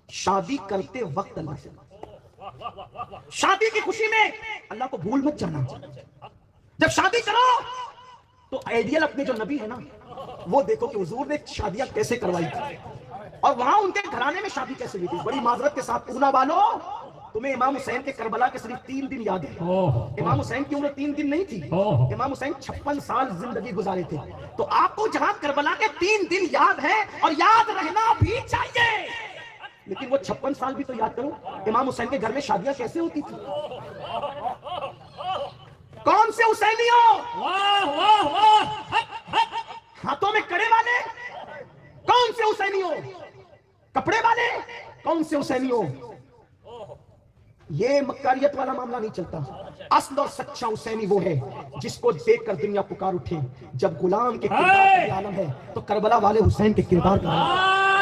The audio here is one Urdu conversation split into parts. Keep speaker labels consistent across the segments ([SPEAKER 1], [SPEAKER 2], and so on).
[SPEAKER 1] شادی کرتے وقت اللہ سے، شادی کی خوشی میں اللہ کو بھول مت جانا۔ جب شادی کرو تو آئیڈیل اپنے جو نبی ہے نا وہ دیکھو کہ حضور نے شادیاں کیسے کروائی تھی، اور وہاں ان کے گھرانے میں شادی کیسے ہوئی تھی۔ بڑی معذرت کے ساتھ پونا والوں، تمہیں امام حسین کے کربلا کے صرف 3 دن یاد ہے۔ امام حسین کی عمر 3 دن نہیں تھی، امام حسین 56 سال زندگی گزارے تھے۔ تو آپ کو جہاں کربلا کے 3 دن یاد ہے اور یاد رہنا بھی چاہیے، لیکن وہ 56 سال بھی تو یاد کرو امام حسین کے گھر میں شادیاں کیسے ہوتی تھی۔ کون سے حسینیوں، ہاتھوں میں کڑے والے، کون سے حسینیوں، کپڑے والے، کون سے حسینیوں۔ یہ مکاریت والا معاملہ نہیں چلتا۔ اصل اور سچا حسینی وہ ہے جس کو دیکھ کر دنیا پکار اٹھے۔ جب غلام کے کردار کا عالم ہے تو کربلا والے حسین کے کردار کا عالم ہے۔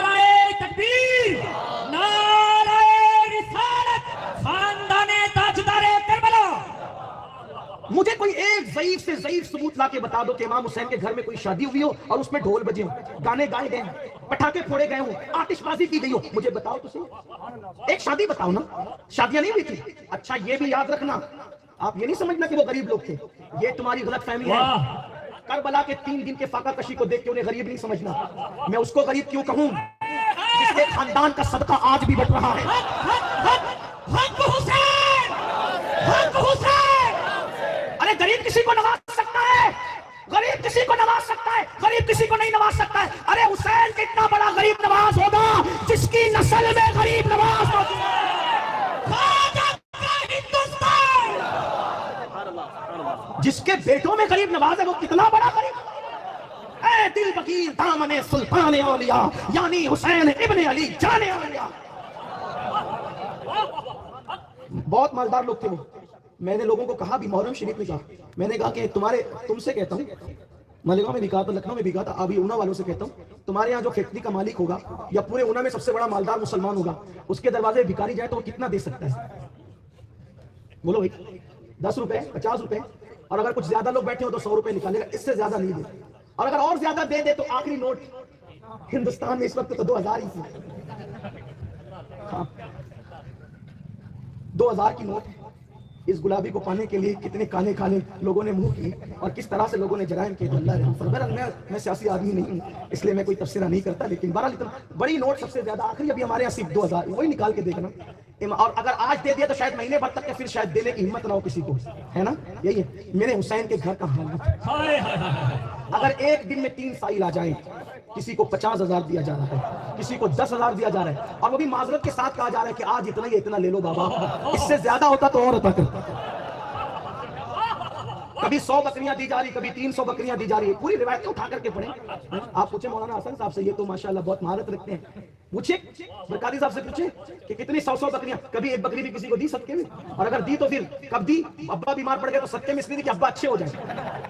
[SPEAKER 2] نعرہ تکبیر، نعرہ رسالت، خاندان تاجدار کربلا۔
[SPEAKER 1] مجھے کوئی ایک ضعیف سے ضعیف ثبوت لا کے بتا دو کہ امام حسین کے گھر میں کوئی شادی ہوئی ہو اور اس میں ڈھول بجے ہوں، گانے گائے گئے ہوں، پٹاخے پھوڑے گئے ہوں، آتش بازی کی گئی ہو، مجھے بتاؤ تو صحیح۔ ایک شادی بتاؤ نا، شادیاں نہیں ہوئی تھی۔ اچھا یہ بھی یاد رکھنا، آپ یہ نہیں سمجھنا کہ وہ غریب لوگ تھے، یہ تمہاری غلط فہمی ہے۔ کربلا کے 3 دن کے فاقہ کشی کو دیکھ کے انہیں غریب نہیں سمجھنا۔ میں اس کو غریب کیوں کہوں جس کے خاندان کا صدقہ آج بھی بٹ رہا ہے۔
[SPEAKER 2] حق حسین، حق حسین۔
[SPEAKER 1] ارے غریب کسی کو نواز سکتا ہے، غریب کسی کو نواز سکتا ہے، غریب کسی کو نہیں نواز سکتا ہے۔ ارے حسین کتنا بڑا غریب نواز ہوگا جس کی نسل میں غریب نواز ہوگا۔ جس کے بیٹوں میں غریب نواز ہے وہ کتنا بڑا غریب۔ اے دل بگیر دامن سلطان اولیاء یعنی حسین ابن علی جان اولیاء۔ بہت مالدار لوگ تھے وہ۔ میں نے لوگوں کو کہا بھی، محرم شریف میں کہا، میں نے کہا کہ تم سے کہتا ہوں، مالیگاؤں میں بھی کہا تھا، لکھنؤ میں بھی کہا تھا، ابھی اونا والوں سے کہتا ہوں، تمہارے یہاں جو فیکٹری کا مالک ہوگا یا پورے اونا میں سب سے بڑا مالدار مسلمان ہوگا، اس کے دروازے بھکاری جائے تو وہ کتنا دے سکتا ہے؟ بولو بھائی، 10 روپے، 50 روپے، اور اگر کچھ زیادہ لوگ بیٹھے ہو تو 100 روپے نکالے گا، اس سے زیادہ نہیں دے۔ اور اگر اور زیادہ دے دے تو آخری نوٹ ہندوستان میں اس وقت تو 2000 ہی تھی، 2000 کی نوٹ۔ اس گلابی کو پانے کے لیے کتنے کانے کھانے لوگوں نے منہ کی اور کس طرح سے لوگوں نے جرائم کیے۔ اللہ رحم فرمائے۔ میں سیاسی آدمی نہیں ہوں اس لیے میں کوئی تبصرہ نہیں کرتا، لیکن بہرحال اتنا بڑی نوٹ سب سے زیادہ آخری ابھی ہمارے یہاں صرف 2000، وہی نکال کے دیکھنا۔ اور اگر آج دے دیا تو شاید مہینے بھر تک کے پھر شاید دینے کی ہمت نہ ہو کسی کو، ہے نا؟ یہی ہے میرے حسین کے گھر کا حال۔ اگر ایک دن میں 3 سائل آ جائیں، کسی کو 50,000 دیا جا رہا ہے، کسی کو 10,000 دیا جا رہا ہے، اور وہ بھی معذرت کے ساتھ کہا جا رہا ہے کہ آج اتنا ہی اتنا لے لو بابا، اس سے زیادہ ہوتا تو اور ہوتا کرتا۔ کبھی 100 بکریاں دی جا رہی، کبھی 300 بکریاں دی جا رہی ہے، پوری روایتیں اٹھا کر کے پڑھیں۔ آپ پوچھیں مولانا حسن صاحب سے، یہ تو ماشاءاللہ بہت مہارت رکھتے ہیں، پوچھیں برکاتی صاحب سے پوچھیں کہ کتنی 100 بکریاں، کبھی ایک بکری بھی کسی کو دی صدقے میں؟ اور اگر دی تو پھر کب دی؟ ابا بیمار پڑ گئے تو صدقے میں اس لیے دی کہ ابا اچھے ہو جائیں۔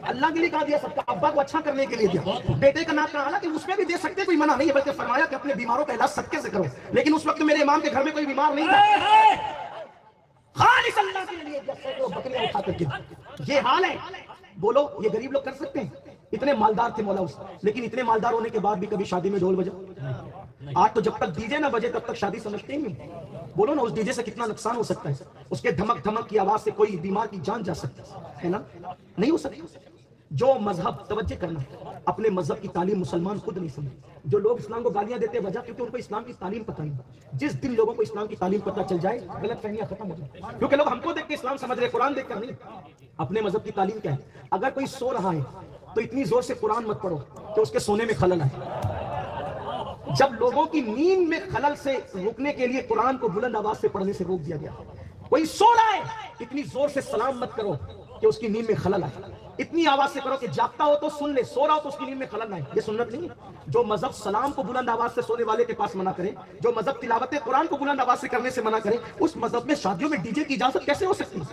[SPEAKER 1] اللہ کے لیے کہا دیا صدقہ، ابا کو اچھا کرنے کے لیے دیا۔ بیٹے کا نام کہا، حالانکہ اس میں بھی دے سکتے، کوئی منع نہیں ہے، بلکہ فرمایا کہ اپنے بیماروں کا علاج صدقے سے کرو۔ لیکن اس وقت میرے امام کے گھر میں کوئی بیمار نہیں تھا، خالص اللہ کے لیے بکریاں اٹھا کر کے۔ یہ حال ہے، بولو یہ غریب لوگ کر سکتے ہیں؟ اتنے مالدار تھے مولا اس، لیکن اتنے مالدار ہونے کے بعد بھی کبھی شادی میں ڈھول بجا؟ آج تو جب تک ڈی جے نہ بجے تب تک شادی سمجھتے ہی نہیں۔ بولو نا اس ڈی جے سے کتنا نقصان ہو سکتا ہے، اس کے دھمک دھمک کی آواز سے کوئی بیمار کی جان جا سکتا ہے نا؟ نہیں ہو سکتا۔ جو مذہب، توجہ کرنا، اپنے مذہب کی تعلیم مسلمان خود نہیں سمجھتے۔ جو لوگ اسلام کو گالیاں دیتے ہیں وجہ کیونکہ ان کو اسلام کی تعلیم پتہ نہیں۔ جس دن لوگوں کو اسلام کی تعلیم پتہ چل جائے غلط فہمیاں ختم ہو جائیں، کیونکہ لوگ ہم کو دیکھ کے اسلام سمجھ رہے، قرآن دیکھ کر نہیں۔ اپنے مذہب کی تعلیم کیا ہے؟ اگر کوئی سو رہا ہے تو اتنی زور سے قرآن مت پڑھو کہ اس کے سونے میں خلل آئے۔ جب لوگوں کی نیند میں خلل سے روکنے کے لیے قرآن کو بلند آواز سے پڑھنے سے روک دیا گیا۔ کوئی سو رہا ہے اتنی زور سے سلام مت کرو کہ اس کی نیند میں خلل آئے، اتنی آواز سے کرو کہ جاگتا ہو تو سن لے، سو رہا ہو تو اس کی نیند میں خلل نہ آئے۔ یہ سنت نہیں ہے۔ جو مذہب سلام کو بلند آواز سے سونے والے کے پاس منع کرے، جو مذہب تلاوت قرآن کو بلند آواز سے کرنے سے منع کرے، اس مذہب میں شادیوں میں ڈی جے کی اجازت کیسے ہو سکتی ہے؟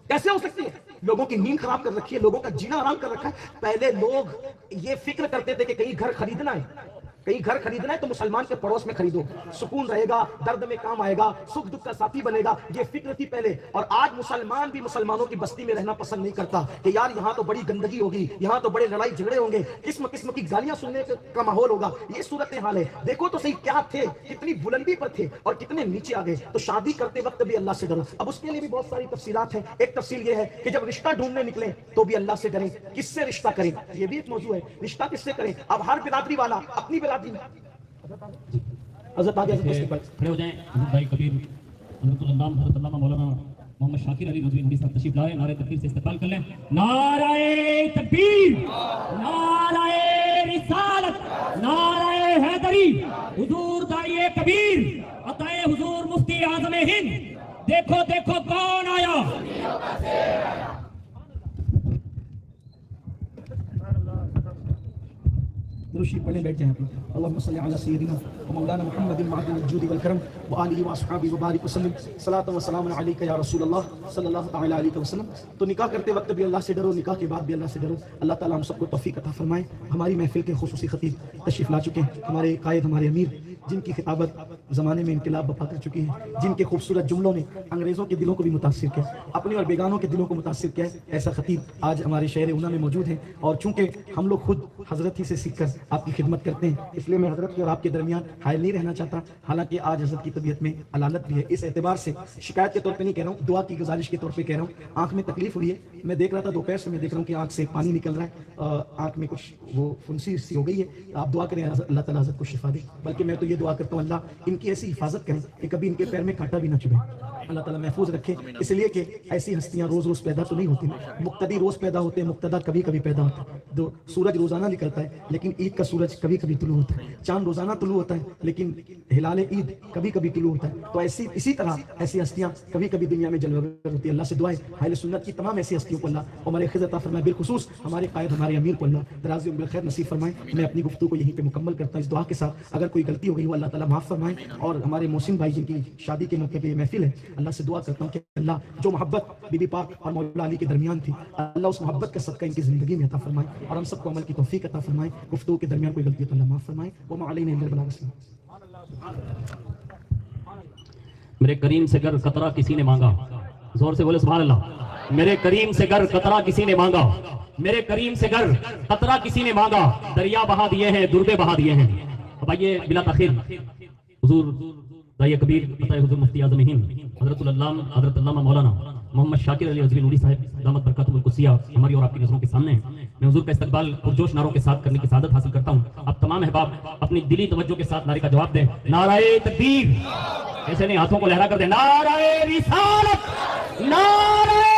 [SPEAKER 1] کیسے ہو سکتی ہے؟ لوگوں کی نیند خراب کر رکھی ہے، لوگوں کا جینا حرام کر رکھا ہے۔ پہلے لوگ یہ فکر کرتے تھے کہ کہیں گھر خریدنا ہے کہیں گھر خریدنا ہے تو مسلمان کے پڑوس میں خریدو، سکون رہے گا، درد میں کام آئے گا، سکھ دکھ کا ساتھی بنے گا، یہ فکر تھی پہلے۔ اور آج مسلمان بھی مسلمانوں کی بستی میں رہنا پسند نہیں کرتا کہ یار یہاں تو بڑی گندگی ہوگی، یہاں تو بڑے لڑائی جھگڑے ہوں گے، قسم قسم کی گالیاں سننے کا ماحول ہوگا۔ یہ صورتحال ہے۔ دیکھو تو صحیح کیا تھے، کتنی بلندی پر تھے اور کتنے نیچے آ گئے۔ تو شادی کرتے وقت بھی اللہ سے ڈرو۔ اب اس کے لیے بھی بہت ساری تفصیلات ہیں۔ ایک تفصیل یہ ہے کہ جب رشتہ ڈھونڈنے نکلیں تو بھی اللہ سے ڈریں۔ کس سے رشتہ کریں، یہ بھی ایک موضوع ہے، رشتہ کس سے کریں۔ اب ہر برادری والا اپنی برادری میں حضرت آگے
[SPEAKER 2] کھڑے ہو جائیں۔ حضرت بھائی کبیر حضرت العلامہ حضرت علامہ مولانا محمد شاکر علی رضوی نبی صاحب تشریف لائے، نعرہ تکبیر سے استقبال کر لیں۔ نعرہ تکبیر، نعرہ رسالت، نعرہ حیدری، حضور داعی کبیر، عطائے حضور مفتی اعظم ہند۔ دیکھو دیکھو کون آیا،
[SPEAKER 1] دروشی پڑھنے بیٹھ جائیں آپ لوگ۔ اللہم صلی علی سیدنا و مولانا محمد معدن الجود والکرم وآلہ واصحابہ وبارک وسلم، صلاۃ و سلام علیک یا رسول اللہ صلی اللہ تعالی علیہ وسلم۔ تو نکاح کرتے وقت بھی اللہ سے ڈرو، نکاح کے بعد بھی اللہ سے ڈرو۔ اللہ تعالیٰ ہم سب کو توفیق عطا فرمائے۔ ہماری محفل کے خصوصی خطیب تشریف لا چکے ہیں، ہمارے قائد، ہمارے امیر، جن کی خطابت زمانے میں انقلاب برپا کر چکی ہے، جن کے خوبصورت جملوں نے انگریزوں کے دلوں کو بھی متاثر کیا، اپنے اور بیگانوں کے دلوں کو متاثر کیا ہے۔ ایسا خطیب آج ہمارے شہر اونا میں موجود ہیں، اور چونکہ ہم لوگ خود حضرت ہی سے سیکھ کر آپ کی خدمت کرتے ہیں، اس لیے میں حضرت کے اور آپ کے درمیان حائل نہیں رہنا چاہتا۔ حالانکہ آج حضرت کی طبیعت میں علالت بھی ہے، اس اعتبار سے شکایت کے طور پہ نہیں کہہ رہا ہوں، دعا کی گزارش کے طور پہ کہہ رہا ہوں۔ آنکھ میں تکلیف ہوئی ہے، میں دیکھ رہا تھا دوپہر سے، میں دیکھ رہا ہوں کہ آنکھ سے پانی نکل رہا ہے، آنکھ میں کچھ وہ فنسی سی ہو گئی ہے۔ آپ دعا کریں اللہ تعالیٰ حضرت کو شفا دے، بلکہ میں تو یہ دعا کرتا ہوں اللہ ان کی ایسی حفاظت کریں کہ کبھی ان کے پیر میں کانٹا بھی نہ چبھے، اللہ تعالیٰ محفوظ رکھے۔ اس لیے کہ ایسی ہستیاں روز روز پیدا تو نہیں ہوتی، مقتدی روز پیدا ہوتے ہیں، مقتدہ کبھی کبھی پیدا ہوتا ہے۔ سورج روزانہ نکلتا ہے لیکن عید کا سورج کبھی کبھی طلوع ہوتا ہے، چاند روزانہ طلوع ہوتا ہے لیکن ہلال عید کبھی کبھی طلوع ہوتا ہے۔ تو اسی طرح ایسی ہستیاں کبھی کبھی دنیا میں جلوہ گر ہوتی ہے۔ اللہ سے دعا ہے اہل سنت کی تمام ایسی ہستیوں کو اللہ ہمارے خیر عطا فرمائے، بالخصوص ہمارے قائد، ہمارے امیر کو اللہ دراز عمر خیر نصیب فرمائے۔ میں اپنی گفتگو کو یہیں پہ مکمل کرتا ہوں اس دعا کے ساتھ، اگر کوئی غلطی ہو گئی ہو اللہ تعالیٰ معاف فرمائے، اور ہمارے محسن بھائی جن کی شادی کے موقع پہ یہ محفل ہے، اللہ سے دعا کرتا ہوں کہ اللہ جو محبت بی بی پاک اور مولا علی کے درمیان تھی، اللہ اس محبت کا صدقہ ان کی زندگی میں عطا فرمائے، اور ہم سب کو عمل کی توفیق عطا فرمائے۔ گفتگو کے درمیان کوئی غلطی تو اللہ معاف فرمائے۔ وما علینا الا البلاغ۔
[SPEAKER 2] میرے کریم سے گر قطرہ کسی نے مانگا، زور سے بولے سبحان اللہ۔ میرے کریم سے گر قطرہ کسی نے مانگا، میرے کریم سے گر قطرہ کسی نے مانگا، دریا بہا دیے ہیں، دردے بہا دیے ہیں۔ اب آئیے بلا تاخیر حضور داعی کبیر عطائے حضور مفتی اعظم ہند حضرت علامہ مولانا محمد شاکر علی رضوی نوری صاحب دامت برکاتہم القدسیہ ہماری اور آپ کی نظروں کے سامنے ہیں۔ میں حضور کا استقبال پرجوش نعروں کے ساتھ کرنے کی سعادت حاصل کرتا ہوں۔ اب تمام احباب اپنی دلی توجہ کے ساتھ نعرے کا جواب دیں۔ نعرہ تکبیر، ایسے نہیں ہاتھوں کو لہرا کر دیں۔ نعرہ رسالت، نعرہ